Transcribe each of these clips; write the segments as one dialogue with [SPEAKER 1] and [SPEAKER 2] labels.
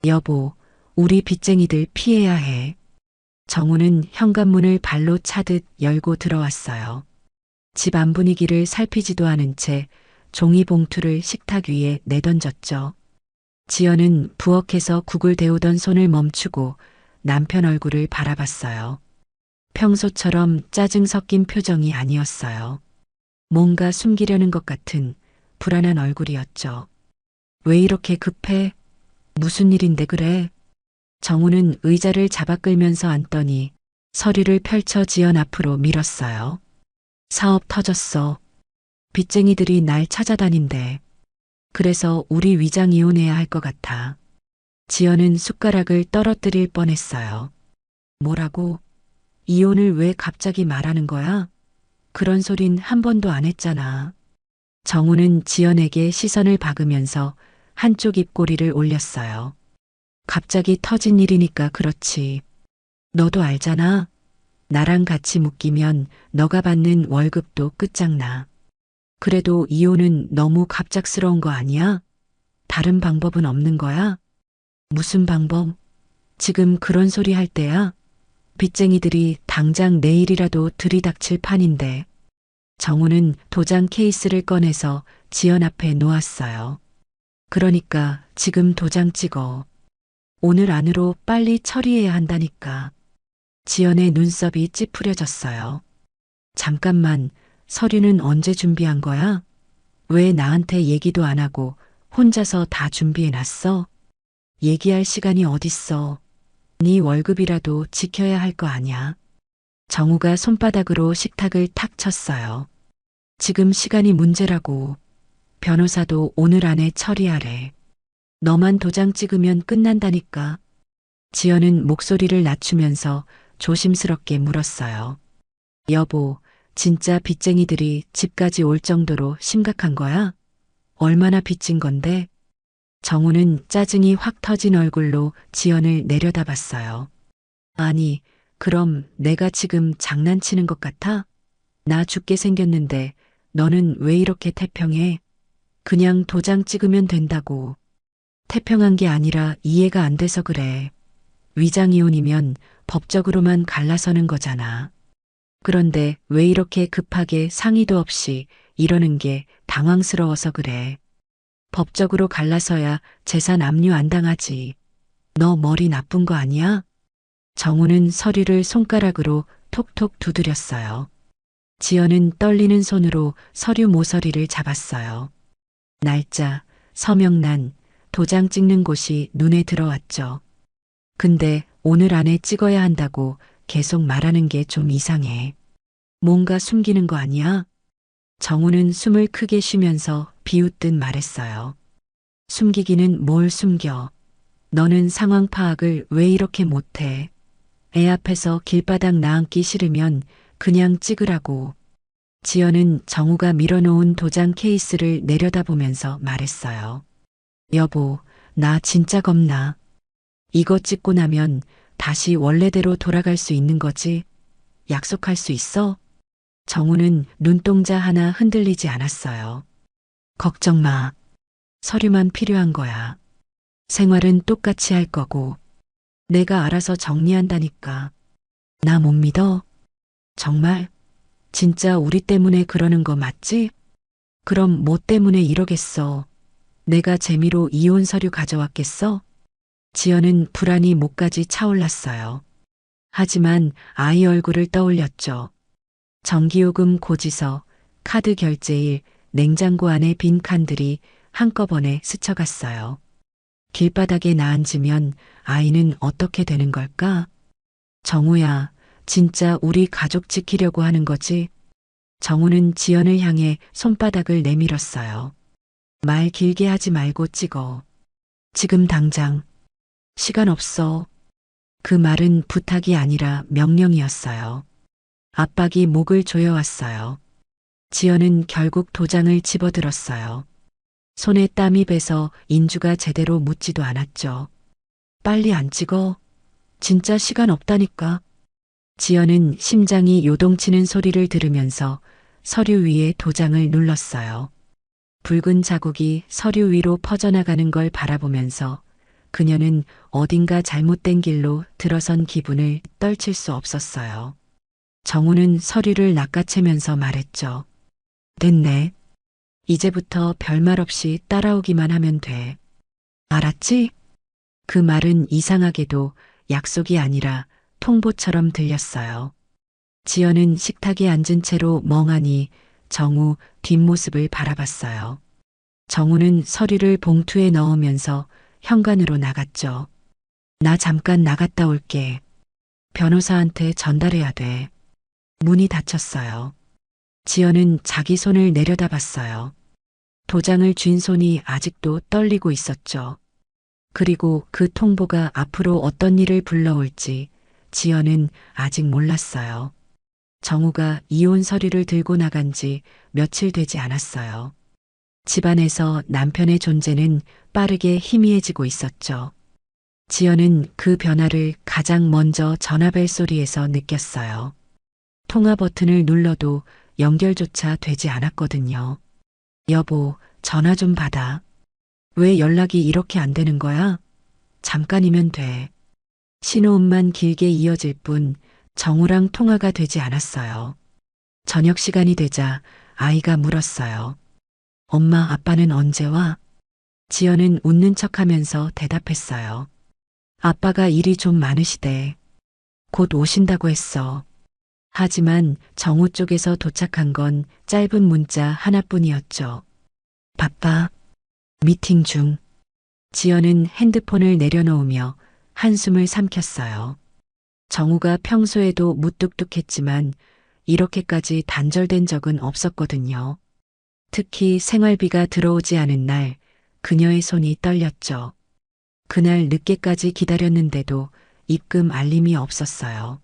[SPEAKER 1] 여보, 우리 빚쟁이들 피해야 해. 정우는 현관문을 발로 차듯 열고 들어왔어요. 집 안 분위기를 살피지도 않은 채 종이 봉투를 식탁 위에 내던졌죠. 지연은 부엌에서 국을 데우던 손을 멈추고 남편 얼굴을 바라봤어요. 평소처럼 짜증 섞인 표정이 아니었어요. 뭔가 숨기려는 것 같은 불안한 얼굴이었죠. 왜 이렇게 급해? 무슨 일인데 그래? 정우는 의자를 잡아 끌면서 앉더니 서류를 펼쳐 지연 앞으로 밀었어요. 사업 터졌어. 빚쟁이들이 날 찾아다닌대. 그래서 우리 위장 이혼해야 할 것 같아. 지연은 숟가락을 떨어뜨릴 뻔했어요. 뭐라고? 이혼을 왜 갑자기 말하는 거야? 그런 소린 한 번도 안 했잖아. 정우는 지연에게 시선을 박으면서 한쪽 입꼬리를 올렸어요. 갑자기 터진 일이니까 그렇지. 너도 알잖아. 나랑 같이 묶이면 너가 받는 월급도 끝장나. 그래도 이혼은 너무 갑작스러운 거 아니야? 다른 방법은 없는 거야? 무슨 방법? 지금 그런 소리 할 때야? 빚쟁이들이 당장 내일이라도 들이닥칠 판인데. 정우는 도장 케이스를 꺼내서 지연 앞에 놓았어요. 그러니까 지금 도장 찍어. 오늘 안으로 빨리 처리해야 한다니까. 지연의 눈썹이 찌푸려졌어요. 잠깐만, 서류는 언제 준비한 거야? 왜 나한테 얘기도 안 하고 혼자서 다 준비해놨어? 얘기할 시간이 어딨어. 네 월급이라도 지켜야 할 거 아냐. 정우가 손바닥으로 식탁을 탁 쳤어요. 지금 시간이 문제라고. 변호사도 오늘 안에 처리하래. 너만 도장 찍으면 끝난다니까. 지연은 목소리를 낮추면서 조심스럽게 물었어요. 여보, 진짜 빚쟁이들이 집까지 올 정도로 심각한 거야? 얼마나 빚진 건데? 정우는 짜증이 확 터진 얼굴로 지연을 내려다봤어요. 아니, 그럼 내가 지금 장난치는 것 같아? 나 죽게 생겼는데 너는 왜 이렇게 태평해? 그냥 도장 찍으면 된다고. 태평한 게 아니라 이해가 안 돼서 그래. 위장이혼이면 법적으로만 갈라서는 거잖아. 그런데 왜 이렇게 급하게 상의도 없이 이러는 게 당황스러워서 그래. 법적으로 갈라서야 재산 압류 안 당하지. 너 머리 나쁜 거 아니야? 정우는 서류를 손가락으로 톡톡 두드렸어요. 지연은 떨리는 손으로 서류 모서리를 잡았어요. 날짜, 서명란, 도장 찍는 곳이 눈에 들어왔죠. 근데 오늘 안에 찍어야 한다고 계속 말하는 게 좀 이상해. 뭔가 숨기는 거 아니야? 정우는 숨을 크게 쉬면서 비웃듯 말했어요. 숨기기는 뭘 숨겨. 너는 상황 파악을 왜 이렇게 못해. 애 앞에서 길바닥 나앉기 싫으면 그냥 찍으라고. 지연은 정우가 밀어놓은 도장 케이스를 내려다보면서 말했어요. 여보, 나 진짜 겁나. 이거 찍고 나면 다시 원래대로 돌아갈 수 있는 거지? 약속할 수 있어? 정우는 눈동자 하나 흔들리지 않았어요. 걱정 마. 서류만 필요한 거야. 생활은 똑같이 할 거고. 내가 알아서 정리한다니까. 나 못 믿어? 정말? 진짜 우리 때문에 그러는 거 맞지? 그럼 뭐 때문에 이러겠어? 내가 재미로 이혼 서류 가져왔겠어? 지연은 불안이 목까지 차올랐어요. 하지만 아이 얼굴을 떠올렸죠. 전기요금 고지서, 카드 결제일, 냉장고 안에 빈 칸들이 한꺼번에 스쳐갔어요. 길바닥에 나앉으면 아이는 어떻게 되는 걸까? 정우야, 진짜 우리 가족 지키려고 하는 거지? 정우는 지연을 향해 손바닥을 내밀었어요. 말 길게 하지 말고 찍어. 지금 당장. 시간 없어. 그 말은 부탁이 아니라 명령이었어요. 압박이 목을 조여왔어요. 지연은 결국 도장을 집어들었어요. 손에 땀이 배서 인주가 제대로 묻지도 않았죠. 빨리 안 찍어. 진짜 시간 없다니까. 지연은 심장이 요동치는 소리를 들으면서 서류 위에 도장을 눌렀어요. 붉은 자국이 서류 위로 퍼져나가는 걸 바라보면서 그녀는 어딘가 잘못된 길로 들어선 기분을 떨칠 수 없었어요. 정우는 서류를 낚아채면서 말했죠. 됐네. 이제부터 별말 없이 따라오기만 하면 돼. 알았지? 그 말은 이상하게도 약속이 아니라 통보처럼 들렸어요. 지연은 식탁에 앉은 채로 멍하니 정우 뒷모습을 바라봤어요. 정우는 서류를 봉투에 넣으면서 현관으로 나갔죠. 나 잠깐 나갔다 올게. 변호사한테 전달해야 돼. 문이 닫혔어요. 지연은 자기 손을 내려다봤어요. 도장을 쥔 손이 아직도 떨리고 있었죠. 그리고 그 통보가 앞으로 어떤 일을 불러올지 지연은 아직 몰랐어요. 정우가 이혼 서류를 들고 나간 지 며칠 되지 않았어요. 집안에서 남편의 존재는 빠르게 희미해지고 있었죠. 지연은 그 변화를 가장 먼저 전화벨 소리에서 느꼈어요. 통화 버튼을 눌러도 연결조차 되지 않았거든요. 여보, 전화 좀 받아. 왜 연락이 이렇게 안 되는 거야? 잠깐이면 돼. 신호음만 길게 이어질 뿐 정우랑 통화가 되지 않았어요. 저녁 시간이 되자 아이가 물었어요. 엄마, 아빠는 언제 와? 지연은 웃는 척하면서 대답했어요. 아빠가 일이 좀 많으시대. 곧 오신다고 했어. 하지만 정우 쪽에서 도착한 건 짧은 문자 하나뿐이었죠. 바빠. 미팅 중. 지연은 핸드폰을 내려놓으며 한숨을 삼켰어요. 정우가 평소에도 무뚝뚝했지만 이렇게까지 단절된 적은 없었거든요. 특히 생활비가 들어오지 않은 날 그녀의 손이 떨렸죠. 그날 늦게까지 기다렸는데도 입금 알림이 없었어요.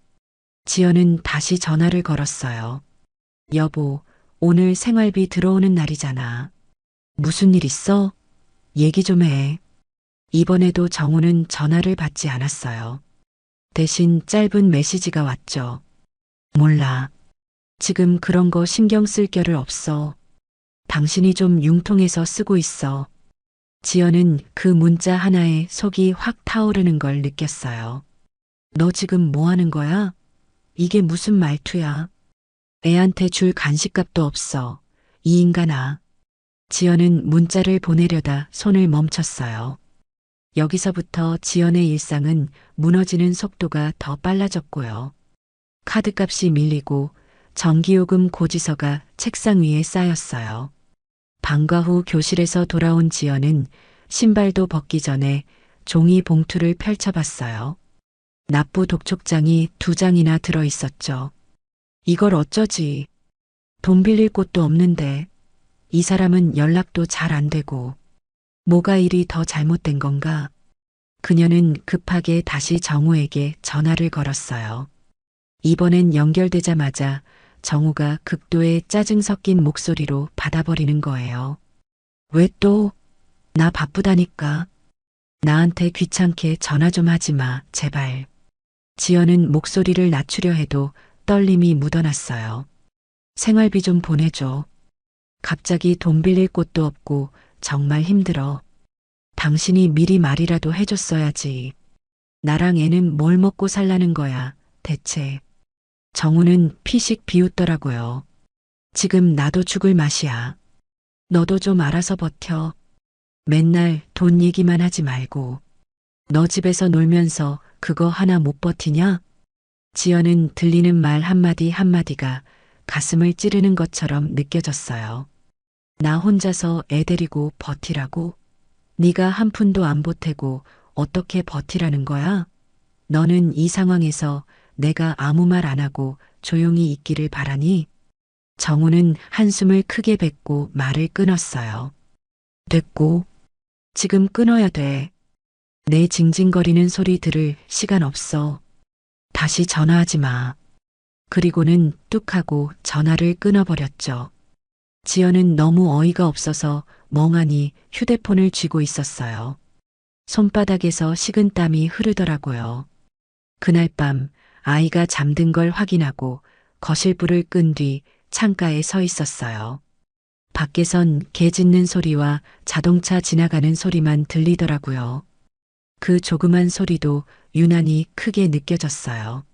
[SPEAKER 1] 지연은 다시 전화를 걸었어요. 여보, 오늘 생활비 들어오는 날이잖아. 무슨 일 있어? 얘기 좀 해. 이번에도 정우는 전화를 받지 않았어요. 대신 짧은 메시지가 왔죠. 몰라. 지금 그런 거 신경 쓸 겨를 없어. 당신이 좀 융통해서 쓰고 있어. 지연은 그 문자 하나에 속이 확 타오르는 걸 느꼈어요. 너 지금 뭐 하는 거야? 이게 무슨 말투야? 애한테 줄 간식값도 없어. 이 인간아. 지연은 문자를 보내려다 손을 멈췄어요. 여기서부터 지연의 일상은 무너지는 속도가 더 빨라졌고요. 카드값이 밀리고 전기요금 고지서가 책상 위에 쌓였어요. 방과 후 교실에서 돌아온 지연은 신발도 벗기 전에 종이 봉투를 펼쳐봤어요. 납부 독촉장이 2장이나 들어 있었죠. 이걸 어쩌지? 돈 빌릴 곳도 없는데 이 사람은 연락도 잘 안 되고 뭐가 일이 더 잘못된 건가? 그녀는 급하게 다시 정우에게 전화를 걸었어요. 이번엔 연결되자마자 정우가 극도의 짜증 섞인 목소리로 받아버리는 거예요. 왜 또? 나 바쁘다니까. 나한테 귀찮게 전화 좀 하지 마, 제발. 지연은 목소리를 낮추려 해도 떨림이 묻어났어요. 생활비 좀 보내줘. 갑자기 돈 빌릴 곳도 없고 정말 힘들어. 당신이 미리 말이라도 해줬어야지. 나랑 애는 뭘 먹고 살라는 거야, 대체. 정우는 피식 비웃더라고요. 지금 나도 죽을 맛이야. 너도 좀 알아서 버텨. 맨날 돈 얘기만 하지 말고. 너 집에서 놀면서 그거 하나 못 버티냐? 지연은 들리는 말 한마디 한마디가 가슴을 찌르는 것처럼 느껴졌어요. 나 혼자서 애 데리고 버티라고? 네가 한 푼도 안 보태고 어떻게 버티라는 거야? 너는 이 상황에서 내가 아무 말 안 하고 조용히 있기를 바라니? 정우는 한숨을 크게 뱉고 말을 끊었어요. 됐고, 지금 끊어야 돼. 내 징징거리는 소리 들을 시간 없어. 다시 전화하지 마. 그리고는 뚝 하고 전화를 끊어버렸죠. 지연은 너무 어이가 없어서 멍하니 휴대폰을 쥐고 있었어요. 손바닥에서 식은땀이 흐르더라고요. 그날 밤 아이가 잠든 걸 확인하고 거실불을 끈 뒤 창가에 서 있었어요. 밖에선 개 짖는 소리와 자동차 지나가는 소리만 들리더라고요. 그 조그만 소리도 유난히 크게 느껴졌어요.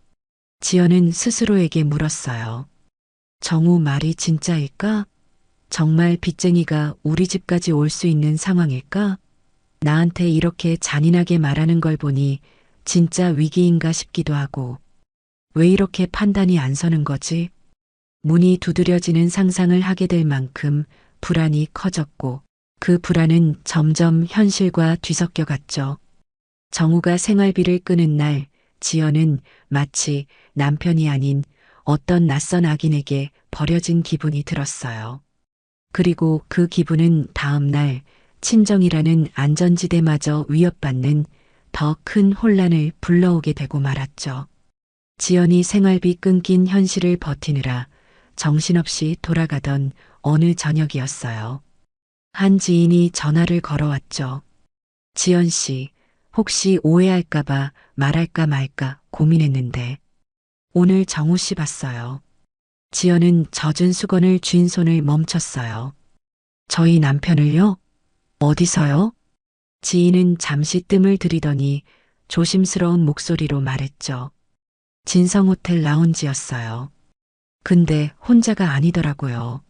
[SPEAKER 1] 지연은 스스로에게 물었어요. 정우 말이 진짜일까? 정말 빚쟁이가 우리 집까지 올 수 있는 상황일까? 나한테 이렇게 잔인하게 말하는 걸 보니 진짜 위기인가 싶기도 하고, 왜 이렇게 판단이 안 서는 거지? 문이 두드려지는 상상을 하게 될 만큼 불안이 커졌고, 그 불안은 점점 현실과 뒤섞여 갔죠. 정우가 생활비를 끄는 날, 지연은 마치 남편이 아닌 어떤 낯선 악인에게 버려진 기분이 들었어요. 그리고 그 기분은 다음 날 친정이라는 안전지대마저 위협받는 더 큰 혼란을 불러오게 되고 말았죠. 지연이 생활비 끊긴 현실을 버티느라 정신없이 돌아가던 어느 저녁이었어요. 한 지인이 전화를 걸어왔죠. 지연 씨, 혹시 오해할까봐 말할까 말까 고민했는데 오늘 정우 씨 봤어요. 지연은 젖은 수건을 쥔 손을 멈췄어요. 저희 남편을요? 어디서요? 지인은 잠시 뜸을 들이더니 조심스러운 목소리로 말했죠. 진성호텔 라운지였어요. 근데 혼자가 아니더라고요.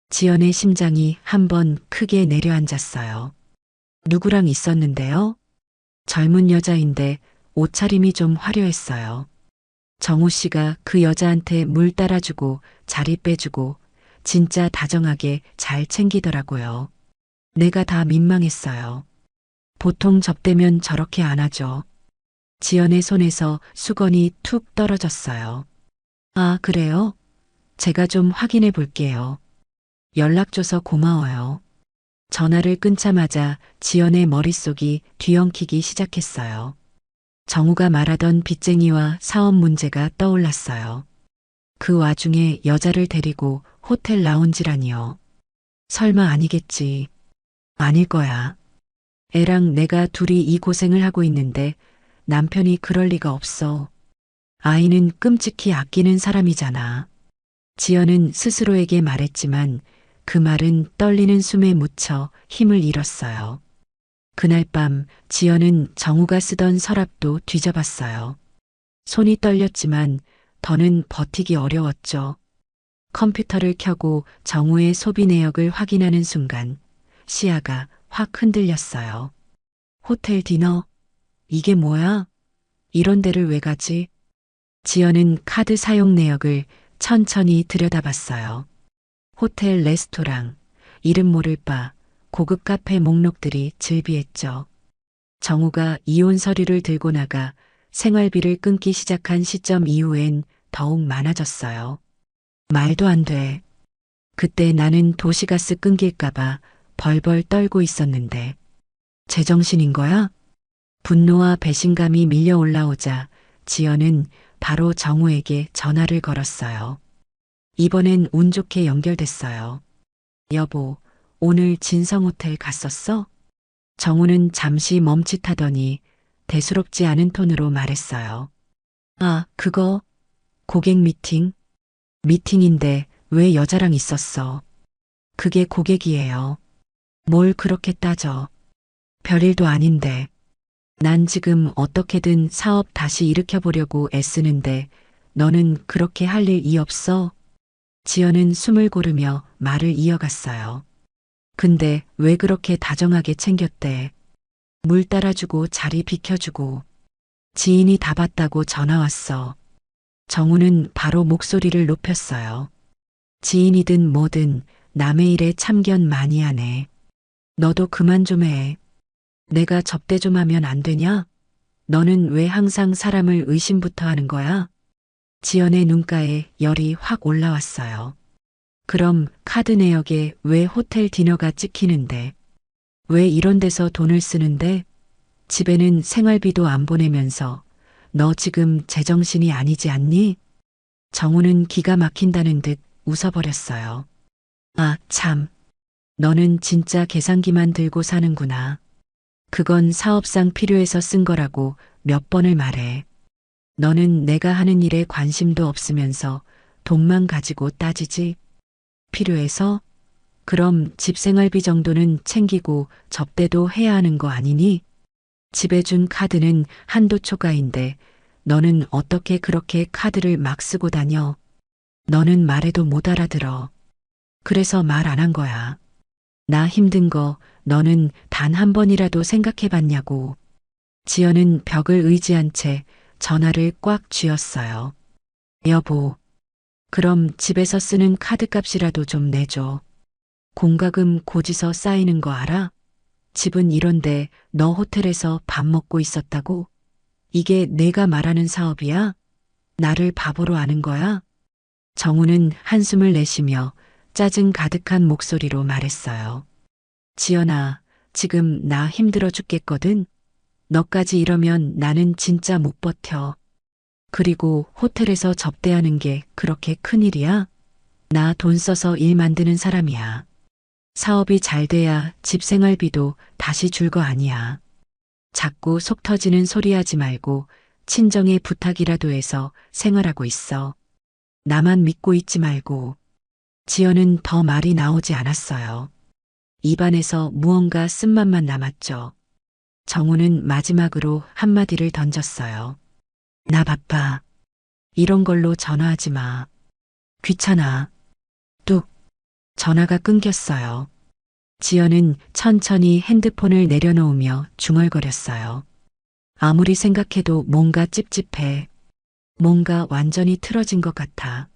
[SPEAKER 1] 지연의 심장이 한번 크게 내려앉았어요. 누구랑 있었는데요? 젊은 여자인데 옷차림이 좀 화려했어요. 정우 씨가 그 여자한테 물 따라주고 자리 빼주고 진짜 다정하게 잘 챙기더라고요. 내가 다 민망했어요. 보통 접대면 저렇게 안 하죠. 지연의 손에서 수건이 툭 떨어졌어요. 아, 그래요? 제가 좀 확인해 볼게요. 연락 줘서 고마워요. 전화를 끊자마자 지연의 머릿속이 뒤엉키기 시작했어요. 정우가 말하던 빚쟁이와 사업 문제가 떠올랐어요. 그 와중에 여자를 데리고 호텔 라운지라니요. 설마 아니겠지. 아닐 거야. 애랑 내가 둘이 이 고생을 하고 있는데 남편이 그럴 리가 없어. 아이는 끔찍히 아끼는 사람이잖아. 지연은 스스로에게 말했지만 그 말은 떨리는 숨에 묻혀 힘을 잃었어요. 그날 밤 지연은 정우가 쓰던 서랍도 뒤져봤어요. 손이 떨렸지만 더는 버티기 어려웠죠. 컴퓨터를 켜고 정우의 소비 내역을 확인하는 순간 시야가 확 흔들렸어요. 호텔 디너? 이게 뭐야? 이런 데를 왜 가지? 지연은 카드 사용 내역을 천천히 들여다봤어요. 호텔 레스토랑, 이름 모를 바, 고급 카페 목록들이 즐비했죠. 정우가 이혼 서류를 들고 나가 생활비를 끊기 시작한 시점 이후엔 더욱 많아졌어요. 말도 안 돼. 그때 나는 도시가스 끊길까봐 벌벌 떨고 있었는데. 제정신인 거야? 분노와 배신감이 밀려 올라오자 지연은 바로 정우에게 전화를 걸었어요. 이번엔 운 좋게 연결됐어요. 여보, 오늘 진성호텔 갔었어? 정우는 잠시 멈칫하더니 대수롭지 않은 톤으로 말했어요. 아, 그거 고객 미팅? 미팅인데 왜 여자랑 있었어? 그게 고객이에요. 뭘 그렇게 따져. 별일도 아닌데. 난 지금 어떻게든 사업 다시 일으켜보려고 애쓰는데 너는 그렇게 할 일 없어? 지연은 숨을 고르며 말을 이어갔어요. 근데 왜 그렇게 다정하게 챙겼대? 물 따라주고 자리 비켜주고. 지인이 다 봤다고 전화 왔어. 정우는 바로 목소리를 높였어요. 지인이든 뭐든 남의 일에 참견 많이 하네. 너도 그만 좀 해. 내가 접대 좀 하면 안 되냐? 너는 왜 항상 사람을 의심부터 하는 거야? 지연의 눈가에 열이 확 올라왔어요. 그럼 카드 내역에 왜 호텔 디너가 찍히는데? 왜 이런 데서 돈을 쓰는데? 집에는 생활비도 안 보내면서 너 지금 제정신이 아니지 않니? 정우는 기가 막힌다는 듯 웃어버렸어요. 아, 참. 너는 진짜 계산기만 들고 사는구나. 그건 사업상 필요해서 쓴 거라고 몇 번을 말해. 너는 내가 하는 일에 관심도 없으면서 돈만 가지고 따지지. 필요해서? 그럼 집 생활비 정도는 챙기고 접대도 해야 하는 거 아니니? 집에 준 카드는 한도 초과인데 너는 어떻게 그렇게 카드를 막 쓰고 다녀? 너는 말해도 못 알아들어. 그래서 말 안 한 거야. 나 힘든 거 너는 단 한 번이라도 생각해 봤냐고. 지연은 벽을 의지한 채 전화를 꽉 쥐었어요. 여보, 그럼 집에서 쓰는 카드값이라도 좀 내줘. 공과금 고지서 쌓이는 거 알아? 집은 이런데 너 호텔에서 밥 먹고 있었다고? 이게 내가 말하는 사업이야? 나를 바보로 아는 거야? 정우는 한숨을 내쉬며 짜증 가득한 목소리로 말했어요. 지연아, 지금 나 힘들어 죽겠거든? 너까지 이러면 나는 진짜 못 버텨. 그리고 호텔에서 접대하는 게 그렇게 큰일이야? 나 돈 써서 일 만드는 사람이야. 사업이 잘 돼야 집 생활비도 다시 줄 거 아니야. 자꾸 속 터지는 소리 하지 말고 친정의 부탁이라도 해서 생활하고 있어. 나만 믿고 있지 말고. 지연은 더 말이 나오지 않았어요. 입안에서 무언가 쓴맛만 남았죠. 정우는 마지막으로 한마디를 던졌어요. 나 바빠. 이런 걸로 전화하지 마. 귀찮아. 뚝. 전화가 끊겼어요. 지연은 천천히 핸드폰을 내려놓으며 중얼거렸어요. 아무리 생각해도 뭔가 찝찝해. 뭔가 완전히 틀어진 것 같아.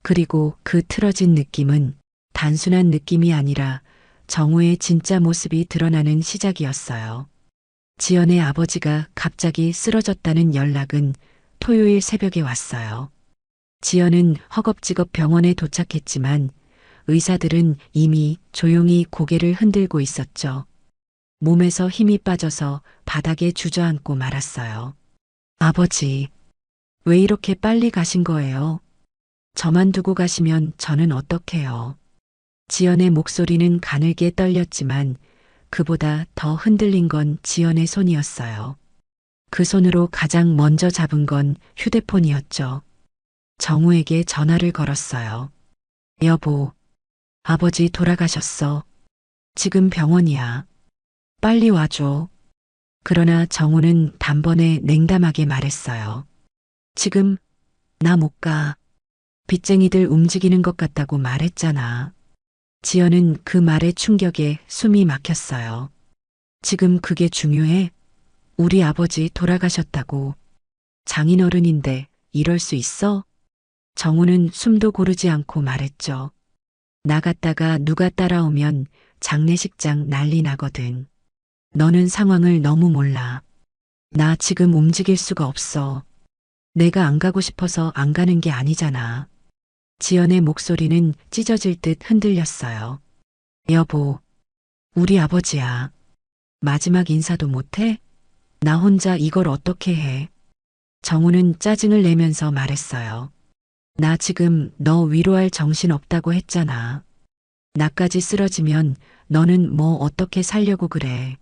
[SPEAKER 1] 그리고 그 틀어진 느낌은 단순한 느낌이 아니라 정우의 진짜 모습이 드러나는 시작이었어요. 지연의 아버지가 갑자기 쓰러졌다는 연락은 토요일 새벽에 왔어요. 지연은 허겁지겁 병원에 도착했지만 의사들은 이미 조용히 고개를 흔들고 있었죠. 몸에서 힘이 빠져서 바닥에 주저앉고 말았어요. 아버지, 왜 이렇게 빨리 가신 거예요? 저만 두고 가시면 저는 어떡해요? 지연의 목소리는 가늘게 떨렸지만 그보다 더 흔들린 건 지연의 손이었어요. 그 손으로 가장 먼저 잡은 건 휴대폰이었죠. 정우에게 전화를 걸었어요. 여보, 아버지 돌아가셨어. 지금 병원이야. 빨리 와줘. 그러나 정우는 단번에 냉담하게 말했어요. 지금 나 못 가. 빚쟁이들 움직이는 것 같다고 말했잖아. 지연은 그 말에 충격에 숨이 막혔어요. 지금 그게 중요해? 우리 아버지 돌아가셨다고. 장인어른인데 이럴 수 있어? 정우는 숨도 고르지 않고 말했죠. 나갔다가 누가 따라오면 장례식장 난리 나거든. 너는 상황을 너무 몰라. 나 지금 움직일 수가 없어. 내가 안 가고 싶어서 안 가는 게 아니잖아. 지연의 목소리는 찢어질 듯 흔들렸어요. 여보, 우리 아버지야. 마지막 인사도 못해? 나 혼자 이걸 어떻게 해? 정우는 짜증을 내면서 말했어요. 나 지금 너 위로할 정신 없다고 했잖아. 나까지 쓰러지면 너는 뭐 어떻게 살려고 그래.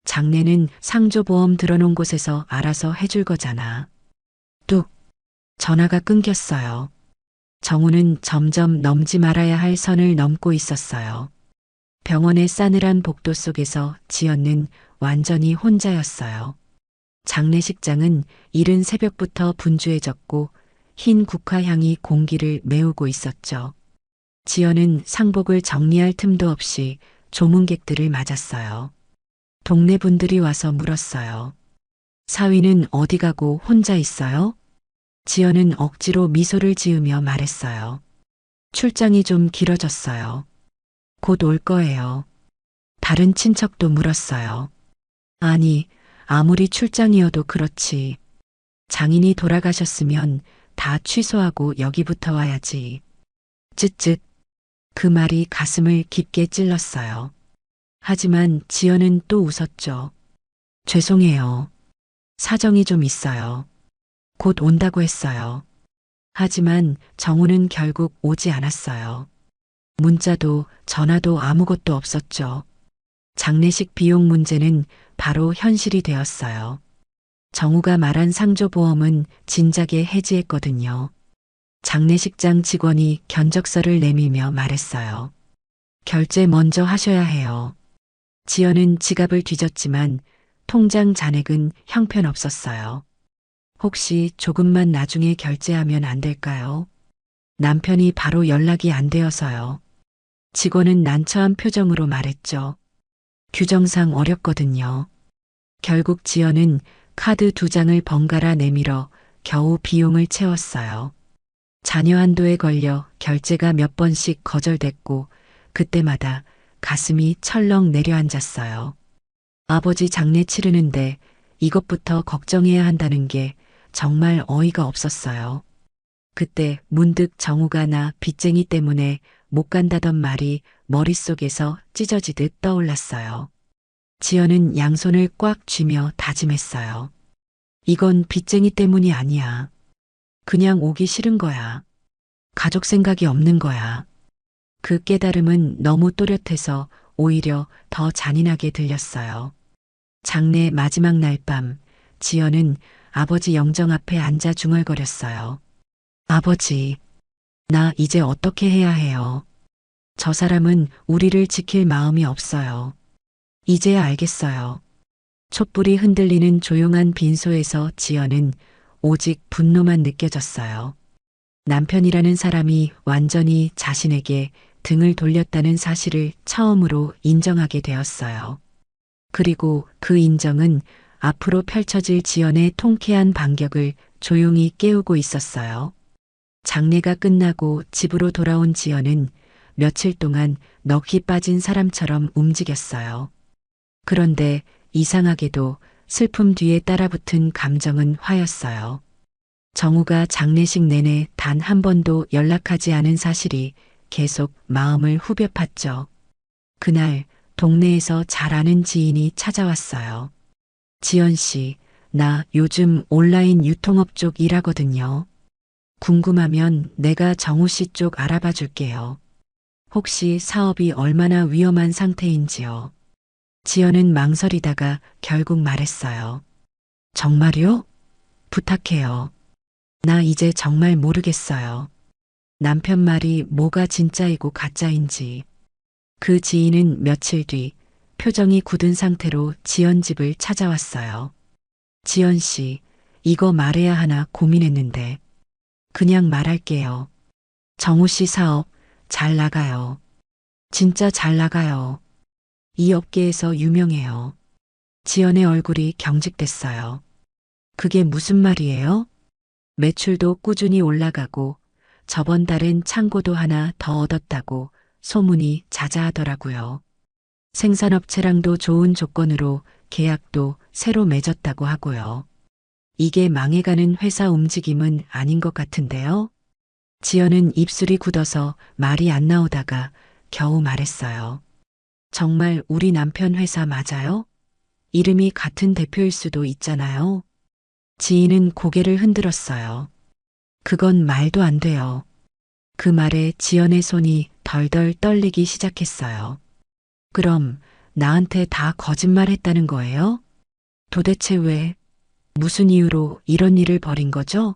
[SPEAKER 1] 장례는 상조보험 들어놓은 곳에서 알아서 해줄 거잖아. 뚝. 전화가 끊겼어요. 정우는 점점 넘지 말아야 할 선을 넘고 있었어요. 병원의 싸늘한 복도 속에서 지연은 완전히 혼자였어요. 장례식장은 이른 새벽부터 분주해졌고 흰 국화향이 공기를 메우고 있었죠. 지연은 상복을 정리할 틈도 없이 조문객들을 맞았어요. 동네 분들이 와서 물었어요. 사위는 어디 가고 혼자 있어요? 지연은 억지로 미소를 지으며 말했어요. 출장이 좀 길어졌어요. 곧 올 거예요. 다른 친척도 물었어요. 아니, 아무리 출장이어도 그렇지. 장인이 돌아가셨으면 다 취소하고 여기부터 와야지. 쯧쯧. 그 말이 가슴을 깊게 찔렀어요. 하지만 지연은 또 웃었죠. 죄송해요. 사정이 좀 있어요. 곧 온다고 했어요. 하지만 정우는 결국 오지 않았어요. 문자도 전화도 아무것도 없었죠. 장례식 비용 문제는 바로 현실이 되었어요. 정우가 말한 상조보험은 진작에 해지했거든요. 장례식장 직원이 견적서를 내밀며 말했어요. 결제 먼저 하셔야 해요. 지연은 지갑을 뒤졌지만 통장 잔액은 형편없었어요. 혹시 조금만 나중에 결제하면 안 될까요? 남편이 바로 연락이 안 되어서요. 직원은 난처한 표정으로 말했죠. 규정상 어렵거든요. 결국 지연은 카드 2장을 번갈아 내밀어 겨우 비용을 채웠어요. 자녀 한도에 걸려 결제가 몇 번씩 거절됐고 그때마다 가슴이 철렁 내려앉았어요. 아버지 장례 치르는데 이것부터 걱정해야 한다는 게 정말 어이가 없었어요. 그때 문득 정우가 나 빚쟁이 때문에 못 간다던 말이 머릿속에서 찢어지듯 떠올랐어요. 지연은 양손을 꽉 쥐며 다짐했어요. 이건 빚쟁이 때문이 아니야. 그냥 오기 싫은 거야. 가족 생각이 없는 거야. 그 깨달음은 너무 또렷해서 오히려 더 잔인하게 들렸어요. 장례 마지막 날 밤, 지연은 아버지 영정 앞에 앉아 중얼거렸어요. 아버지, 나 이제 어떻게 해야 해요? 저 사람은 우리를 지킬 마음이 없어요. 이제야 알겠어요. 촛불이 흔들리는 조용한 빈소에서 지연은 오직 분노만 느껴졌어요. 남편이라는 사람이 완전히 자신에게 등을 돌렸다는 사실을 처음으로 인정하게 되었어요. 그리고 그 인정은 앞으로 펼쳐질 지연의 통쾌한 반격을 조용히 깨우고 있었어요. 장례가 끝나고 집으로 돌아온 지연은 며칠 동안 넋이 빠진 사람처럼 움직였어요. 그런데 이상하게도 슬픔 뒤에 따라붙은 감정은 화였어요. 정우가 장례식 내내 단 한 번도 연락하지 않은 사실이 계속 마음을 후벼 팠죠. 그날 동네에서 잘 아는 지인이 찾아왔어요. 지연 씨, 나 요즘 온라인 유통업 쪽 일하거든요. 궁금하면 내가 정우 씨 쪽 알아봐 줄게요. 혹시 사업이 얼마나 위험한 상태인지요. 지연은 망설이다가 결국 말했어요. 정말요? 부탁해요. 나 이제 정말 모르겠어요. 남편 말이 뭐가 진짜이고 가짜인지. 그 지인은 며칠 뒤 표정이 굳은 상태로 지연 집을 찾아왔어요. 지연 씨, 이거 말해야 하나 고민했는데. 그냥 말할게요. 정우 씨 사업 잘 나가요. 진짜 잘 나가요. 이 업계에서 유명해요. 지연의 얼굴이 경직됐어요. 그게 무슨 말이에요? 매출도 꾸준히 올라가고 저번 달엔 창고도 하나 더 얻었다고 소문이 자자하더라고요. 생산업체랑도 좋은 조건으로 계약도 새로 맺었다고 하고요. 이게 망해가는 회사 움직임은 아닌 것 같은데요? 지연은 입술이 굳어서 말이 안 나오다가 겨우 말했어요. 정말 우리 남편 회사 맞아요? 이름이 같은 대표일 수도 있잖아요. 지인은 고개를 흔들었어요. 그건 말도 안 돼요. 그 말에 지연의 손이 덜덜 떨리기 시작했어요. 그럼 나한테 다 거짓말했다는 거예요? 도대체 왜, 무슨 이유로 이런 일을 벌인 거죠?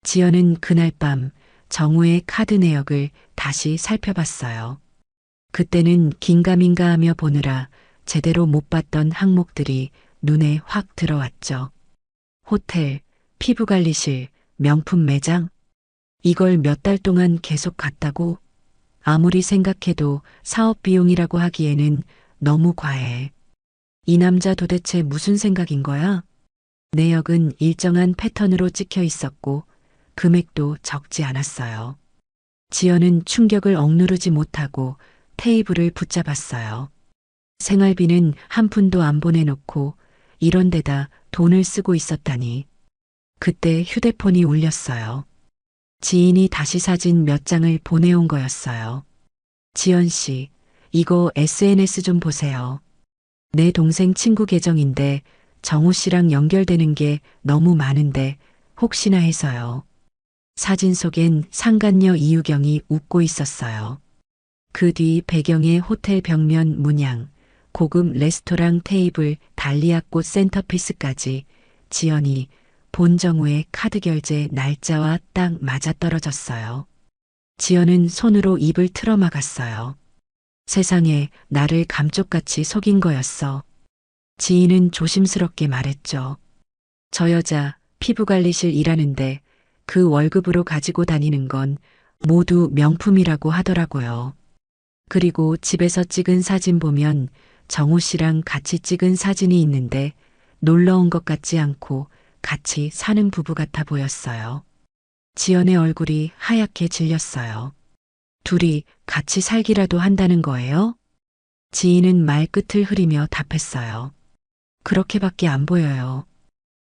[SPEAKER 1] 지연은 그날 밤 정우의 카드 내역을 다시 살펴봤어요. 그때는 긴가민가하며 보느라 제대로 못 봤던 항목들이 눈에 확 들어왔죠. 호텔, 피부관리실, 명품 매장. 이걸 몇 달 동안 계속 갔다고? 아무리 생각해도 사업 비용이라고 하기에는 너무 과해. 이 남자 도대체 무슨 생각인 거야? 내역은 일정한 패턴으로 찍혀 있었고 금액도 적지 않았어요. 지연은 충격을 억누르지 못하고 테이블을 붙잡았어요. 생활비는 한 푼도 안 보내놓고 이런 데다 돈을 쓰고 있었다니. 그때 휴대폰이 울렸어요. 지인이 다시 사진 몇 장을 보내온 거였어요. 지연 씨, 이거 SNS 좀 보세요. 내 동생 친구 계정인데 정우 씨랑 연결되는 게 너무 많은데 혹시나 해서요. 사진 속엔 상간녀 이유경이 웃고 있었어요. 그 뒤 배경에 호텔 벽면 문양, 고급 레스토랑 테이블, 달리아꽃 센터피스까지 지연이 본정우의 카드 결제 날짜와 딱 맞아떨어졌어요. 지연은 손으로 입을 틀어막았어요. 세상에 나를 감쪽같이 속인 거였어. 지인은 조심스럽게 말했죠. 저 여자 피부관리실 일하는데 그 월급으로 가지고 다니는 건 모두 명품이라고 하더라고요. 그리고 집에서 찍은 사진 보면 정우 씨랑 같이 찍은 사진이 있는데 놀러 온 것 같지 않고 같이 사는 부부 같아 보였어요. 지연의 얼굴이 하얗게 질렸어요. 둘이 같이 살기라도 한다는 거예요? 지인은 말끝을 흐리며 답했어요. 그렇게밖에 안 보여요.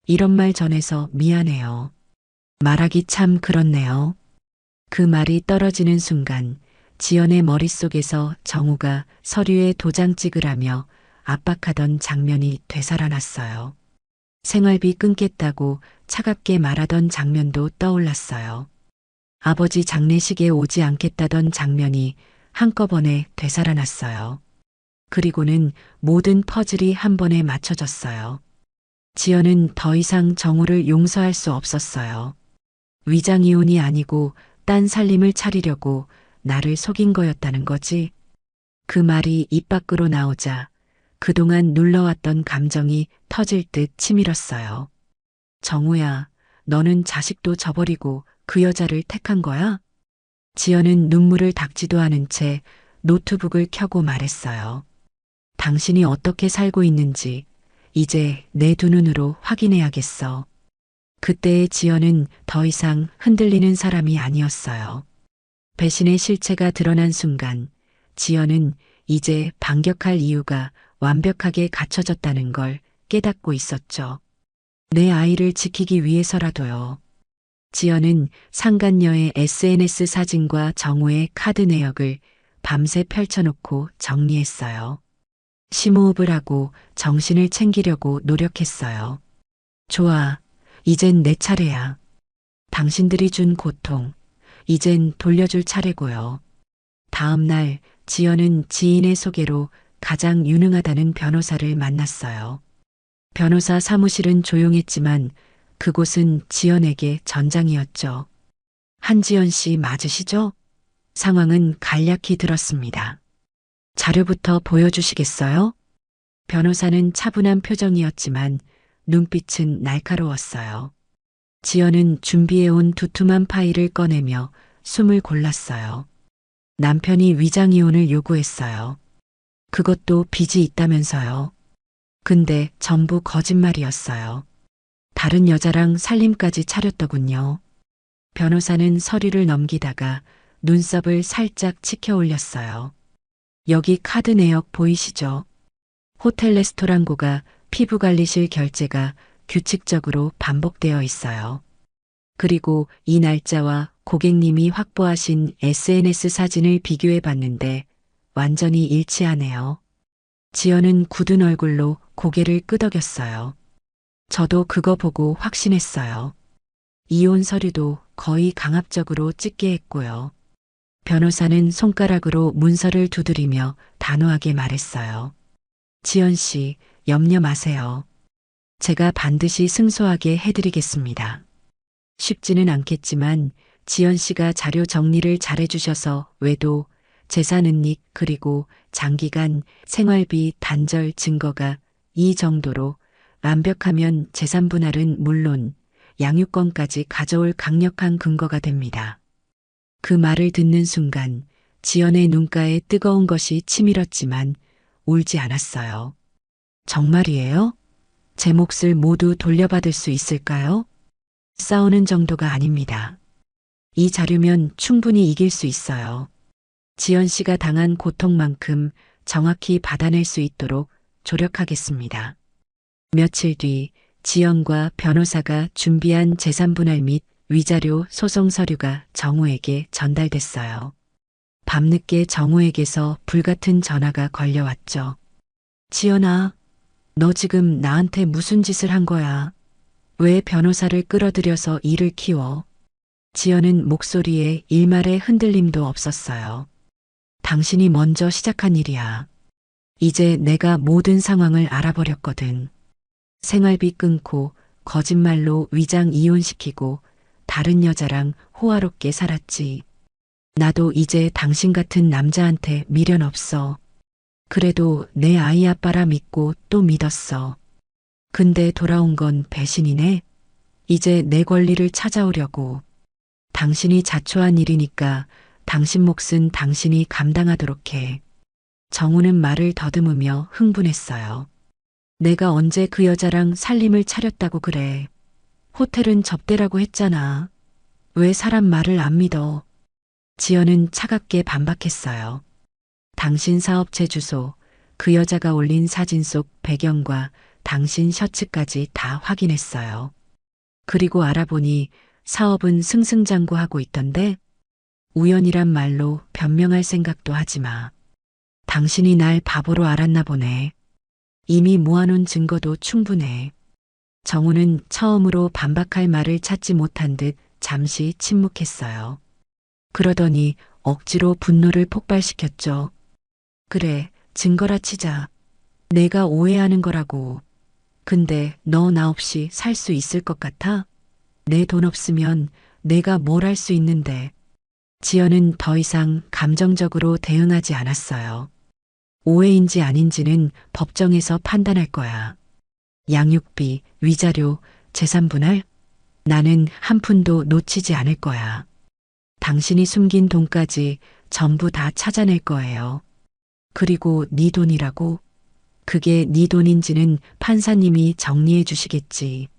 [SPEAKER 1] 이런 말 전해서 미안해요. 말하기 참 그렇네요. 그 말이 떨어지는 순간 지연의 머릿속에서 정우가 서류에 도장 찍으라며 압박하던 장면이 되살아났어요. 생활비 끊겠다고 차갑게 말하던 장면도 떠올랐어요. 아버지 장례식에 오지 않겠다던 장면이 한꺼번에 되살아났어요. 그리고는 모든 퍼즐이 한 번에 맞춰졌어요. 지연은 더 이상 정우를 용서할 수 없었어요. 위장이혼이 아니고 딴 살림을 차리려고 나를 속인 거였다는 거지. 그 말이 입 밖으로 나오자 그동안 눌러왔던 감정이 터질 듯 치밀었어요. 정우야, 너는 자식도 저버리고 그 여자를 택한 거야? 지연은 눈물을 닦지도 않은 채 노트북을 켜고 말했어요. 당신이 어떻게 살고 있는지 이제 내 두 눈으로 확인해야겠어. 그때의 지연은 더 이상 흔들리는 사람이 아니었어요. 배신의 실체가 드러난 순간 지연은 이제 반격할 이유가 완벽하게 갖춰졌다는 걸 깨닫고 있었죠. 내 아이를 지키기 위해서라도요. 지연은 상간녀의 SNS 사진과 정우의 카드 내역을 밤새 펼쳐놓고 정리했어요. 심호흡을 하고 정신을 챙기려고 노력했어요. 좋아, 이젠 내 차례야. 당신들이 준 고통, 이젠 돌려줄 차례고요. 다음 날 지연은 지인의 소개로 가장 유능하다는 변호사를 만났어요. 변호사 사무실은 조용했지만 그곳은 지연에게 전장이었죠. 한지연 씨 맞으시죠? 상황은 간략히 들었습니다. 자료부터 보여주시겠어요? 변호사는 차분한 표정이었지만 눈빛은 날카로웠어요. 지연은 준비해온 두툼한 파일을 꺼내며 숨을 골랐어요. 남편이 위장이혼을 요구했어요. 그것도 빚이 있다면서요. 근데 전부 거짓말이었어요. 다른 여자랑 살림까지 차렸더군요. 변호사는 서류를 넘기다가 눈썹을 살짝 치켜 올렸어요. 여기 카드 내역 보이시죠? 호텔 레스토랑고가 피부관리실 결제가 규칙적으로 반복되어 있어요. 그리고 이 날짜와 고객님이 확보하신 SNS 사진을 비교해 봤는데 완전히 일치하네요. 지연은 굳은 얼굴로 고개를 끄덕였어요. 저도 그거 보고 확신했어요. 이혼 서류도 거의 강압적으로 찍게 했고요. 변호사는 손가락으로 문서를 두드리며 단호하게 말했어요. 지연 씨, 염려 마세요. 제가 반드시 승소하게 해드리겠습니다. 쉽지는 않겠지만 지연 씨가 자료 정리를 잘해주셔서 외도, 재산 은닉 그리고 장기간 생활비 단절 증거가 이 정도로 완벽하면 재산 분할은 물론 양육권까지 가져올 강력한 근거가 됩니다. 그 말을 듣는 순간 지연의 눈가에 뜨거운 것이 치밀었지만 울지 않았어요. 정말이에요? 제 몫을 모두 돌려받을 수 있을까요? 싸우는 정도가 아닙니다. 이 자료면 충분히 이길 수 있어요. 지연 씨가 당한 고통만큼 정확히 받아낼 수 있도록 조력하겠습니다. 며칠 뒤 지연과 변호사가 준비한 재산분할 및 위자료 소송 서류가 정우에게 전달됐어요. 밤늦게 정우에게서 불같은 전화가 걸려왔죠. 지연아, 너 지금 나한테 무슨 짓을 한 거야? 왜 변호사를 끌어들여서 일을 키워? 지연은 목소리에 일말의 흔들림도 없었어요. 당신이 먼저 시작한 일이야. 이제 내가 모든 상황을 알아버렸거든. 생활비 끊고 거짓말로 위장 이혼시키고 다른 여자랑 호화롭게 살았지. 나도 이제 당신 같은 남자한테 미련 없어. 그래도 내 아이 아빠라 믿고 또 믿었어. 근데 돌아온 건 배신이네. 이제 내 권리를 찾아오려고. 당신이 자초한 일이니까 당신 몫은 당신이 감당하도록 해. 정우는 말을 더듬으며 흥분했어요. 내가 언제 그 여자랑 살림을 차렸다고 그래. 호텔은 접대라고 했잖아. 왜 사람 말을 안 믿어? 지연은 차갑게 반박했어요. 당신 사업체 주소, 그 여자가 올린 사진 속 배경과 당신 셔츠까지 다 확인했어요. 그리고 알아보니 사업은 승승장구하고 있던데 우연이란 말로 변명할 생각도 하지 마. 당신이 날 바보로 알았나 보네. 이미 모아놓은 증거도 충분해. 정우는 처음으로 반박할 말을 찾지 못한 듯 잠시 침묵했어요. 그러더니 억지로 분노를 폭발시켰죠. 그래, 증거라 치자. 내가 오해하는 거라고. 근데 너 나 없이 살 수 있을 것 같아? 내 돈 없으면 내가 뭘 할 수 있는데. 지연은 더 이상 감정적으로 대응하지 않았어요. 오해인지 아닌지는 법정에서 판단할 거야. 양육비, 위자료, 재산 분할? 나는 한 푼도 놓치지 않을 거야. 당신이 숨긴 돈까지 전부 다 찾아낼 거예요. 그리고 네 돈이라고? 그게 네 돈인지는 판사님이 정리해 주시겠지.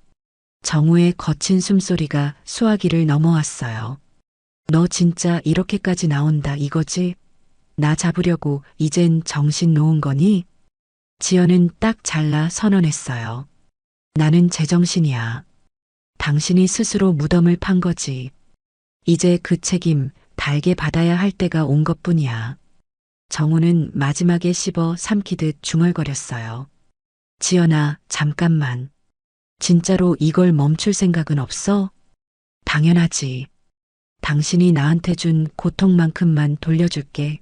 [SPEAKER 1] 정우의 거친 숨소리가 수화기를 넘어왔어요. 너 진짜 이렇게까지 나온다 이거지? 나 잡으려고 이젠 정신 놓은 거니? 지연은 딱 잘라 선언했어요. 나는 제정신이야. 당신이 스스로 무덤을 판 거지. 이제 그 책임 달게 받아야 할 때가 온 것뿐이야. 정우는 마지막에 씹어 삼키듯 중얼거렸어요. 지연아, 잠깐만. 진짜로 이걸 멈출 생각은 없어? 당연하지. 당신이 나한테 준 고통만큼만 돌려줄게.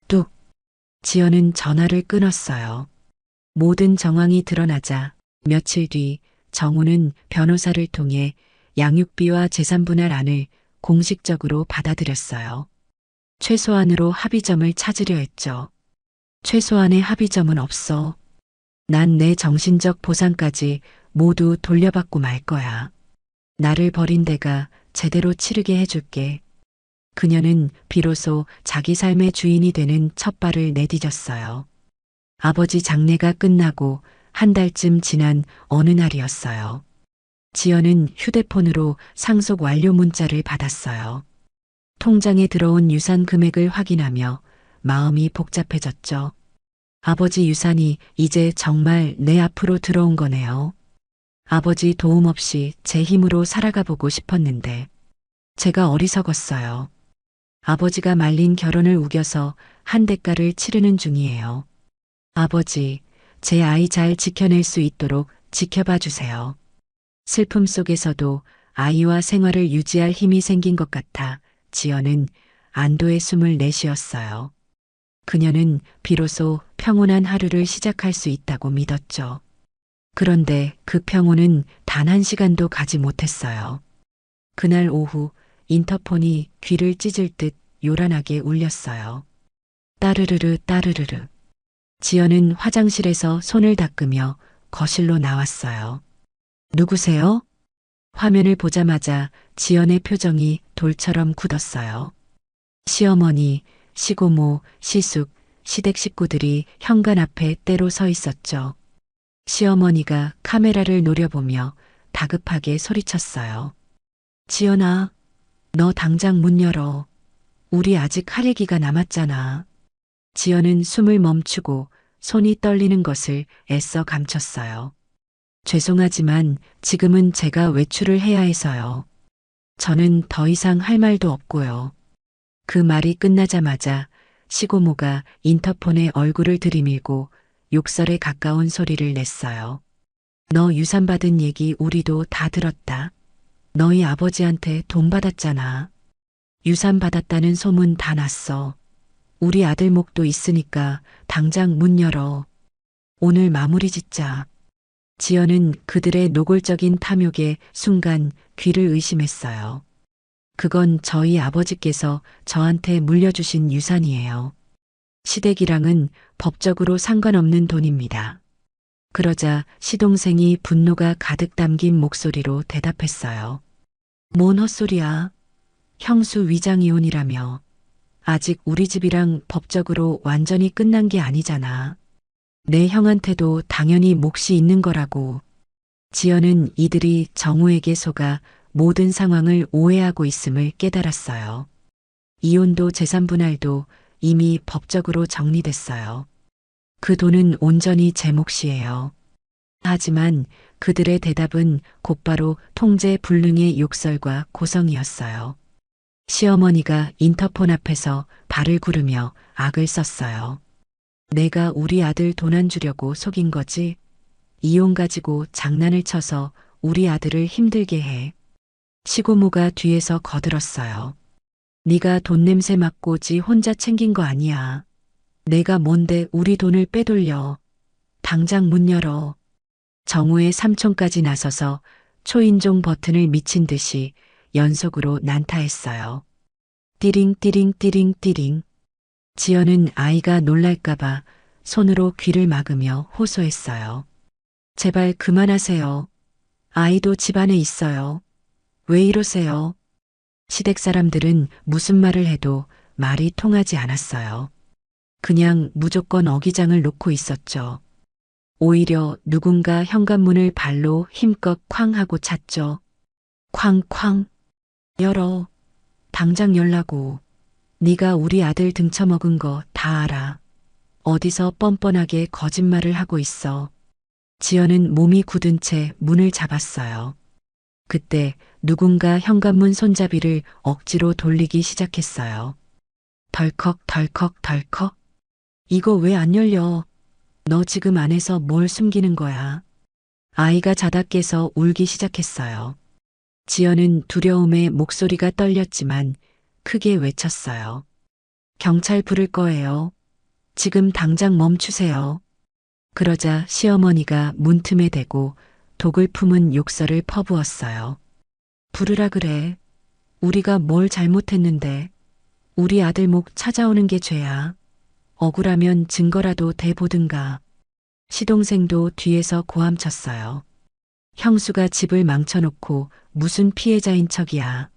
[SPEAKER 1] 뚝. 지연은 전화를 끊었어요. 모든 정황이 드러나자 며칠 뒤 정우는 변호사를 통해 양육비와 재산분할안을 공식적으로 받아들였어요. 최소한으로 합의점을 찾으려 했죠. 최소한의 합의점은 없어. 난 내 정신적 보상까지 모두 돌려받고 말 거야. 나를 버린 데가 제대로 치르게 해줄게. 그녀는 비로소 자기 삶의 주인이 되는 첫 발을 내디뎠어요. 아버지 장례가 끝나고 한 달쯤 지난 어느 날이었어요. 지연은 휴대폰으로 상속 완료 문자를 받았어요. 통장에 들어온 유산 금액을 확인하며 마음이 복잡해졌죠. 아버지 유산이 이제 정말 내 앞으로 들어온 거네요. 아버지 도움 없이 제 힘으로 살아가 보고 싶었는데 제가 어리석었어요. 아버지가 말린 결혼을 우겨서 한 대가를 치르는 중이에요. 아버지, 제 아이 잘 지켜낼 수 있도록 지켜봐 주세요. 슬픔 속에서도 아이와 생활을 유지할 힘이 생긴 것 같아 지연은 안도의 숨을 내쉬었어요. 그녀는 비로소 평온한 하루를 시작할 수 있다고 믿었죠. 그런데 그 평온은 단 한 시간도 가지 못했어요. 그날 오후 인터폰이 귀를 찢을 듯 요란하게 울렸어요. 따르르르 따르르르. 지연은 화장실에서 손을 닦으며 거실로 나왔어요. 누구세요? 화면을 보자마자 지연의 표정이 돌처럼 굳었어요. 시어머니, 시고모, 시숙, 시댁 식구들이 현관 앞에 때로 서 있었죠. 시어머니가 카메라를 노려보며 다급하게 소리쳤어요. 지연아, 너 당장 문 열어. 우리 아직 할애기가 남았잖아. 지연은 숨을 멈추고 손이 떨리는 것을 애써 감췄어요. 죄송하지만 지금은 제가 외출을 해야 해서요. 저는 더 이상 할 말도 없고요. 그 말이 끝나자마자 시고모가 인터폰에 얼굴을 들이밀고 욕설에 가까운 소리를 냈어요. 너 유산 받은 얘기 우리도 다 들었다. 너희 아버지한테 돈 받았잖아. 유산 받았다는 소문 다 났어. 우리 아들 목도 있으니까 당장 문 열어. 오늘 마무리 짓자. 지연은 그들의 노골적인 탐욕에 순간 귀를 의심했어요. 그건 저희 아버지께서 저한테 물려주신 유산이에요. 시댁이랑은 법적으로 상관없는 돈입니다. 그러자 시동생이 분노가 가득 담긴 목소리로 대답했어요. 뭔 헛소리야. 형수 위장이혼이라며. 아직 우리 집이랑 법적으로 완전히 끝난 게 아니잖아. 내 형한테도 당연히 몫이 있는 거라고. 지연은 이들이 정우에게 속아 모든 상황을 오해하고 있음을 깨달았어요. 이혼도 재산 분할도 이미 법적으로 정리됐어요. 그 돈은 온전히 제 몫이에요. 하지만 그들의 대답은 곧바로 통제 불능의 욕설과 고성이었어요. 시어머니가 인터폰 앞에서 발을 구르며 악을 썼어요. 내가 우리 아들 돈 안 주려고 속인 거지? 이혼 가지고 장난을 쳐서 우리 아들을 힘들게 해. 시고모가 뒤에서 거들었어요. 네가 돈 냄새 맡고 지 혼자 챙긴 거 아니야. 내가 뭔데 우리 돈을 빼돌려. 당장 문 열어. 정우의 삼촌까지 나서서 초인종 버튼을 미친 듯이 연속으로 난타했어요. 띠링 띠링 띠링 띠링. 지연은 아이가 놀랄까봐 손으로 귀를 막으며 호소했어요. 제발 그만하세요. 아이도 집안에 있어요. 왜 이러세요? 시댁 사람들은 무슨 말을 해도 말이 통하지 않았어요. 그냥 무조건 어기장을 놓고 있었죠. 오히려 누군가 현관문을 발로 힘껏 쾅 하고 찼죠. 쾅쾅. 열어. 당장 열라고. 네가 우리 아들 등쳐먹은 거 다 알아. 어디서 뻔뻔하게 거짓말을 하고 있어. 지연은 몸이 굳은 채 문을 잡았어요. 그때 누군가 현관문 손잡이를 억지로 돌리기 시작했어요. 덜컥 덜컥 덜컥. 이거 왜 안 열려? 너 지금 안에서 뭘 숨기는 거야? 아이가 자다 깨서 울기 시작했어요. 지연은 두려움에 목소리가 떨렸지만 크게 외쳤어요. 경찰 부를 거예요. 지금 당장 멈추세요. 그러자 시어머니가 문틈에 대고 독을 품은 욕설을 퍼부었어요. 부르라 그래. 우리가 뭘 잘못했는데. 우리 아들 목 찾아오는 게 죄야. 억울하면 증거라도 대보든가. 시동생도 뒤에서 고함쳤어요. 형수가 집을 망쳐놓고 무슨 피해자인 척이야.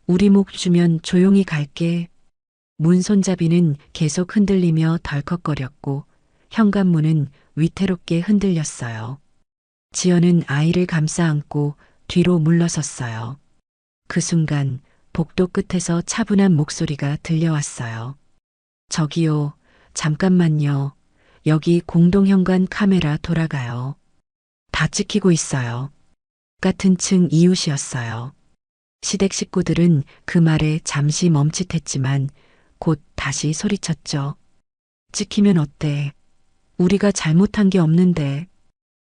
[SPEAKER 1] 우리 목 주면 조용히 갈게. 문 손잡이는 계속 흔들리며 덜컥거렸고 현관문은 위태롭게 흔들렸어요. 지연은 아이를 감싸 안고 뒤로 물러섰어요. 그 순간 복도 끝에서 차분한 목소리가 들려왔어요. 저기요, 잠깐만요. 여기 공동현관 카메라 돌아가요. 다 찍히고 있어요. 같은 층 이웃이었어요. 시댁 식구들은 그 말에 잠시 멈칫했지만 곧 다시 소리쳤죠. 찍히면 어때? 우리가 잘못한 게 없는데.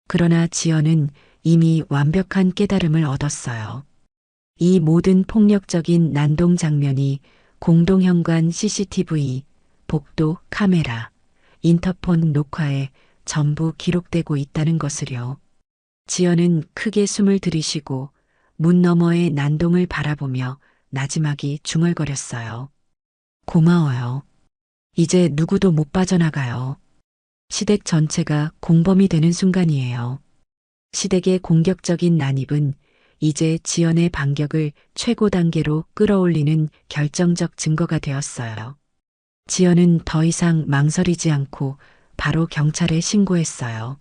[SPEAKER 1] 그러나 지연은 이미 완벽한 깨달음을 얻었어요. 이 모든 폭력적인 난동 장면이 공동현관 CCTV, 복도 카메라, 인터폰 녹화에 전부 기록되고 있다는 것을요. 지연은 크게 숨을 들이쉬고 문 너머의 난동을 바라보며 나지막이 중얼거렸어요. 고마워요. 이제 누구도 못 빠져나가요. 시댁 전체가 공범이 되는 순간이에요. 시댁의 공격적인 난입은 이제 지연의 반격을 최고 단계로 끌어올리는 결정적 증거가 되었어요. 지연은 더 이상 망설이지 않고 바로 경찰에 신고했어요.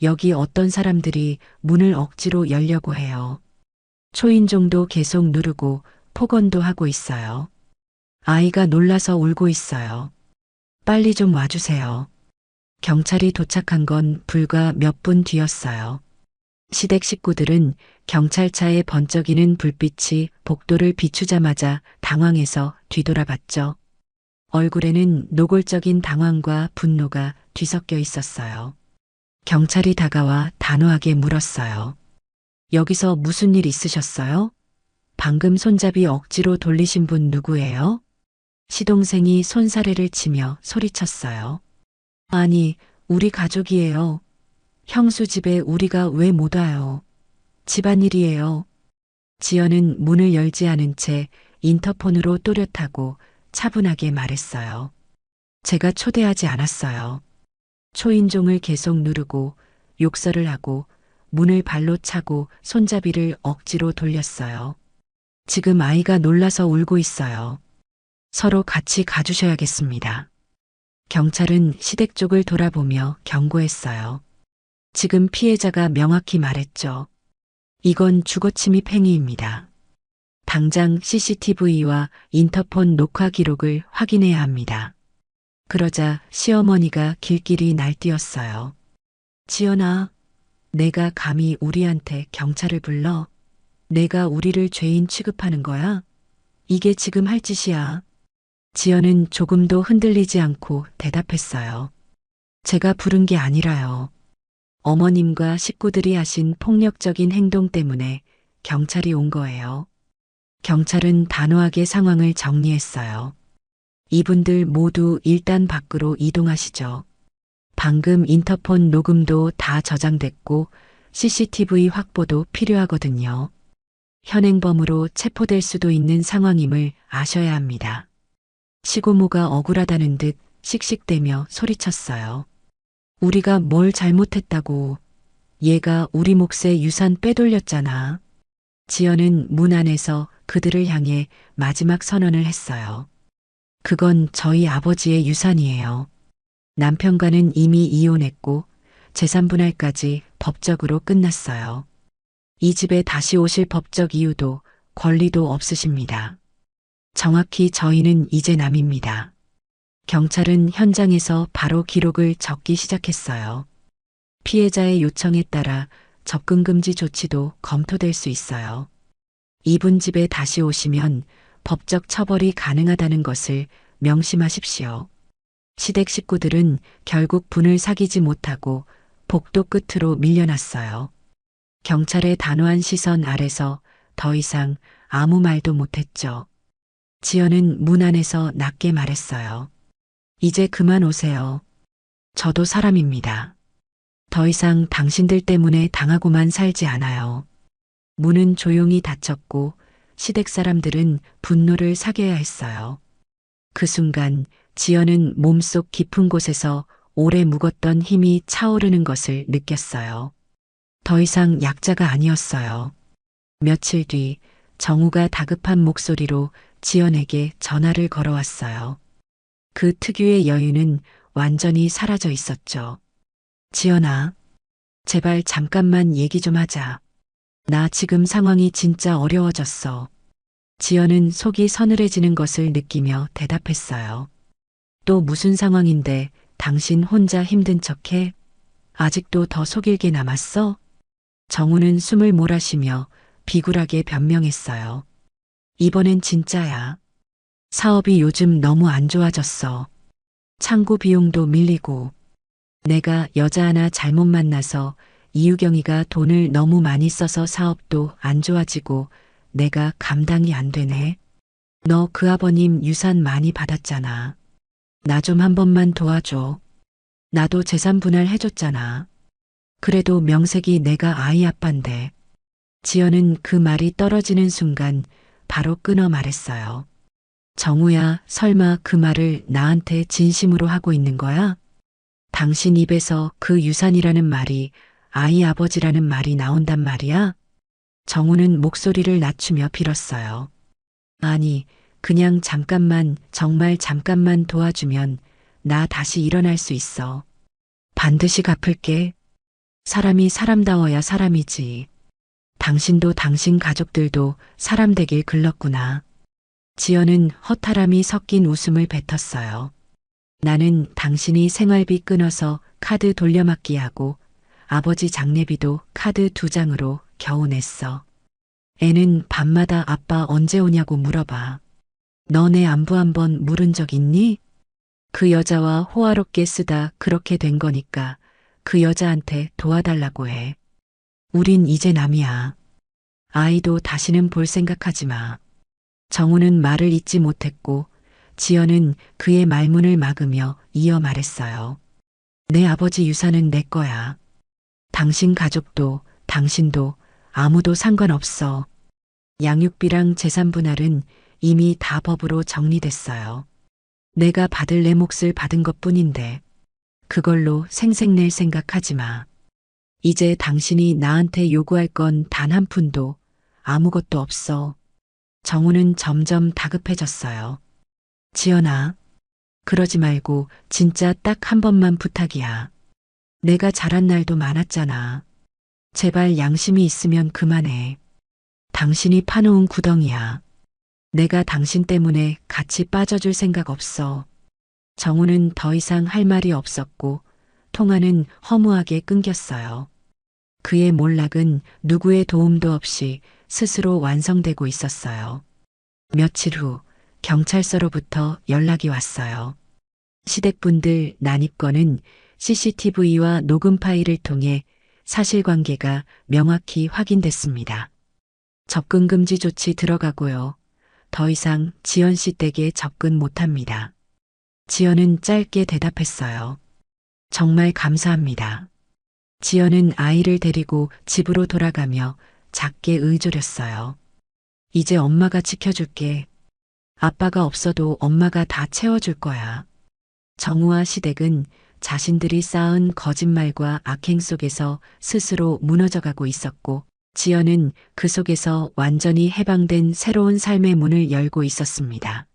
[SPEAKER 1] 여기 어떤 사람들이 문을 억지로 열려고 해요. 초인종도 계속 누르고 폭언도 하고 있어요. 아이가 놀라서 울고 있어요. 빨리 좀 와주세요. 경찰이 도착한 건 불과 몇 분 뒤였어요. 시댁 식구들은 경찰차에 번쩍이는 불빛이 복도를 비추자마자 당황해서 뒤돌아봤죠. 얼굴에는 노골적인 당황과 분노가 뒤섞여 있었어요. 경찰이 다가와 단호하게 물었어요. 여기서 무슨 일 있으셨어요? 방금 손잡이 억지로 돌리신 분 누구예요? 시동생이 손사래를 치며 소리쳤어요. 아니, 우리 가족이에요. 형수 집에 우리가 왜 못 와요? 집안일이에요. 지연은 문을 열지 않은 채 인터폰으로 또렷하고 차분하게 말했어요. 제가 초대하지 않았어요. 초인종을 계속 누르고 욕설을 하고 문을 발로 차고 손잡이를 억지로 돌렸어요. 지금 아이가 놀라서 울고 있어요. 서로 같이 가주셔야겠습니다. 경찰은 시댁 쪽을 돌아보며 경고했어요. 지금 피해자가 명확히 말했죠. 이건 주거침입 행위입니다. 당장 CCTV와 인터폰 녹화 기록을 확인해야 합니다. 그러자 시어머니가 길길이 날뛰었어요. 지연아, 내가 감히 우리한테 경찰을 불러? 내가 우리를 죄인 취급하는 거야? 이게 지금 할 짓이야. 지연은 조금도 흔들리지 않고 대답했어요. 제가 부른 게 아니라요. 어머님과 식구들이 하신 폭력적인 행동 때문에 경찰이 온 거예요. 경찰은 단호하게 상황을 정리했어요. 이분들 모두 일단 밖으로 이동하시죠. 방금 인터폰 녹음도 다 저장됐고 CCTV 확보도 필요하거든요. 현행범으로 체포될 수도 있는 상황임을 아셔야 합니다. 시고모가 억울하다는 듯 씩씩대며 소리쳤어요. 우리가 뭘 잘못했다고. 얘가 우리 몫의 유산 빼돌렸잖아. 지연은 문 안에서 그들을 향해 마지막 선언을 했어요. 그건 저희 아버지의 유산이에요. 남편과는 이미 이혼했고 재산 분할까지 법적으로 끝났어요. 이 집에 다시 오실 법적 이유도 권리도 없으십니다. 정확히 저희는 이제 남입니다. 경찰은 현장에서 바로 기록을 적기 시작했어요. 피해자의 요청에 따라 접근 금지 조치도 검토될 수 있어요. 이분 집에 다시 오시면 법적 처벌이 가능하다는 것을 명심하십시오. 시댁 식구들은 결국 분을 사귀지 못하고 복도 끝으로 밀려났어요. 경찰의 단호한 시선 아래서 더 이상 아무 말도 못했죠. 지연은 문 안에서 낮게 말했어요. 이제 그만 오세요. 저도 사람입니다. 더 이상 당신들 때문에 당하고만 살지 않아요. 문은 조용히 닫혔고 시댁 사람들은 분노를 사겨야 했어요. 그 순간 지연은 몸속 깊은 곳에서 오래 묵었던 힘이 차오르는 것을 느꼈어요. 더 이상 약자가 아니었어요. 며칠 뒤 정우가 다급한 목소리로 지연에게 전화를 걸어왔어요. 그 특유의 여유는 완전히 사라져 있었죠. 지연아, 제발 잠깐만 얘기 좀 하자. 나 지금 상황이 진짜 어려워졌어. 지연은 속이 서늘해지는 것을 느끼며 대답했어요. 또 무슨 상황인데 당신 혼자 힘든 척해? 아직도 더 속일 게 남았어? 정우는 숨을 몰아쉬며 비굴하게 변명했어요. 이번엔 진짜야. 사업이 요즘 너무 안 좋아졌어. 창고 비용도 밀리고. 내가 여자 하나 잘못 만나서 이유경이가 돈을 너무 많이 써서 사업도 안 좋아지고 내가 감당이 안 되네. 너 그 아버님 유산 많이 받았잖아. 나 좀 한 번만 도와줘. 나도 재산 분할 해줬잖아. 그래도 명색이 내가 아이 아빠인데. 지연은 그 말이 떨어지는 순간 바로 끊어 말했어요. 정우야, 설마 그 말을 나한테 진심으로 하고 있는 거야? 당신 입에서 그 유산이라는 말이 아이 아버지라는 말이 나온단 말이야? 정우는 목소리를 낮추며 빌었어요. 아니, 그냥 잠깐만, 정말 잠깐만 도와주면 나 다시 일어날 수 있어. 반드시 갚을게. 사람이 사람다워야 사람이지. 당신도 당신 가족들도 사람 되길 글렀구나. 지연은 허탈함이 섞인 웃음을 뱉었어요. 나는 당신이 생활비 끊어서 카드 돌려막기 하고 아버지 장례비도 카드 2장으로 겨우 냈어. 애는 밤마다 아빠 언제 오냐고 물어봐. 너네 안부 한번 물은 적 있니? 그 여자와 호화롭게 쓰다 그렇게 된 거니까 그 여자한테 도와달라고 해. 우린 이제 남이야. 아이도 다시는 볼 생각하지 마. 정우는 말을 잇지 못했고 지연은 그의 말문을 막으며 이어 말했어요. 내 아버지 유산은 내 거야. 당신 가족도 당신도 아무도 상관없어. 양육비랑 재산 분할은 이미 다 법으로 정리됐어요. 내가 받을 내 몫을 받은 것뿐인데 그걸로 생색낼 생각하지 마. 이제 당신이 나한테 요구할 건 단 한 푼도 아무것도 없어. 정우는 점점 다급해졌어요. 지연아, 그러지 말고 진짜 딱 한 번만 부탁이야. 내가 잘한 날도 많았잖아. 제발 양심이 있으면 그만해. 당신이 파놓은 구덩이야. 내가 당신 때문에 같이 빠져줄 생각 없어. 정우는 더 이상 할 말이 없었고 통화는 허무하게 끊겼어요. 그의 몰락은 누구의 도움도 없이 스스로 완성되고 있었어요. 며칠 후 경찰서로부터 연락이 왔어요. 시댁분들 난입건은 CCTV와 녹음 파일을 통해 사실관계가 명확히 확인됐습니다. 접근 금지 조치 들어가고요. 더 이상 지연 씨 댁에 접근 못합니다. 지연은 짧게 대답했어요. 정말 감사합니다. 지연은 아이를 데리고 집으로 돌아가며 작게 의조렸어요. 이제 엄마가 지켜줄게. 아빠가 없어도 엄마가 다 채워줄 거야. 정우와 시댁은 자신들이 쌓은 거짓말과 악행 속에서 스스로 무너져가고 있었고, 지연은 그 속에서 완전히 해방된 새로운 삶의 문을 열고 있었습니다.